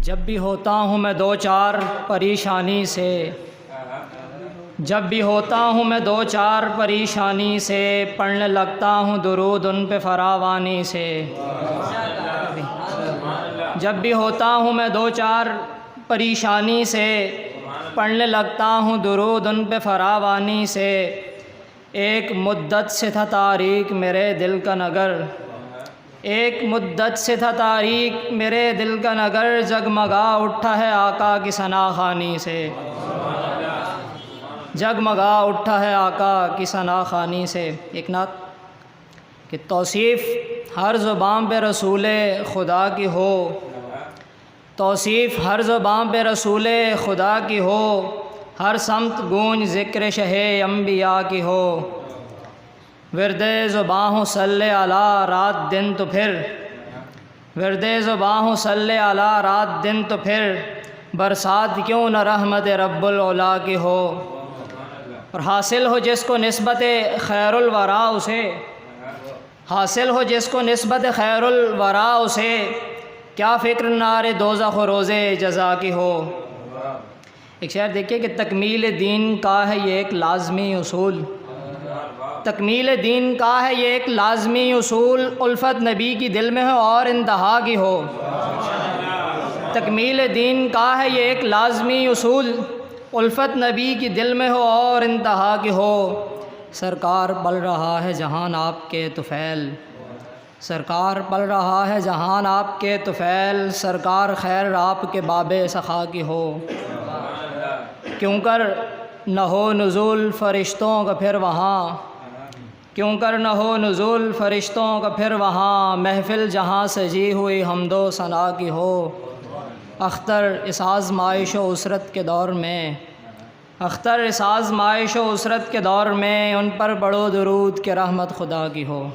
جب بھی ہوتا ہوں میں دو چار پریشانی سے، جب بھی ہوتا ہوں میں دو چار پریشانی سے، پڑھنے لگتا ہوں درود ان پہ فراوانی سے۔ جب بھی ہوتا ہوں میں دو چار پریشانی سے، پڑھنے لگتا ہوں درود ان پہ فراوانی سے۔ ایک مدت سے تھا تاریک میرے دل کا نگر، ایک مدت سے تھا تاریک میرے دل کا نگر، جگمگا اٹھا ہے آقا کی ثنا خوانی سے، جگمگا اٹھا ہے آقا کی ثنا خوانی سے۔ ایک نعت کہ توصیف ہر زبان پہ رسول خدا کی ہو، توصیف ہر زبان پہ رسول خدا کی ہو، ہر سمت گونج ذکر شہ انبیاء کی ہو۔ ورد زباں ہو صلی علی رات دن تو پھر، ورد زباں ہو صلی علی رات دن تو پھر، برسات کیوں نہ رحمت رب العلا کی ہو۔ اور حاصل ہو جس کو نسبت خیر الورا اسے، حاصل ہو جس کو نسبت خیر الورا اسے، کیا فکر نار دوزخ و روز جزا کی ہو۔ ایک شعر دیکھیے کہ تکمیل دین کا ہے یہ ایک لازمی اصول، تکمیل دین کا ہے یہ ایک لازمی اصول، الفت نبی کی دل میں ہو اور انتہا کی ہو۔ تکمیل دین کا ہے یہ ایک لازمی اصول، الفت نبی کی دل میں ہو اور انتہا کی ہو۔ سرکار پل رہا ہے جہان آپ کے طفیل، سرکار پل رہا ہے جہان آپ کے طفیل، سرکار خیر آپ کے باب سخا کی ہو۔ کیوں کر نہ ہو نزول فرشتوں کا پھر وہاں، کیوں کر نہ ہو نزول فرشتوں کا پھر وہاں، محفل جہاں سجی ہوئی حمد و ثنا کی ہو۔ اختر اس آزمائش و عسرت کے دور میں، اختر اس آزمائش و عسرت کے دور میں، ان پر پڑھو درود کہ رحمت خدا کی ہو۔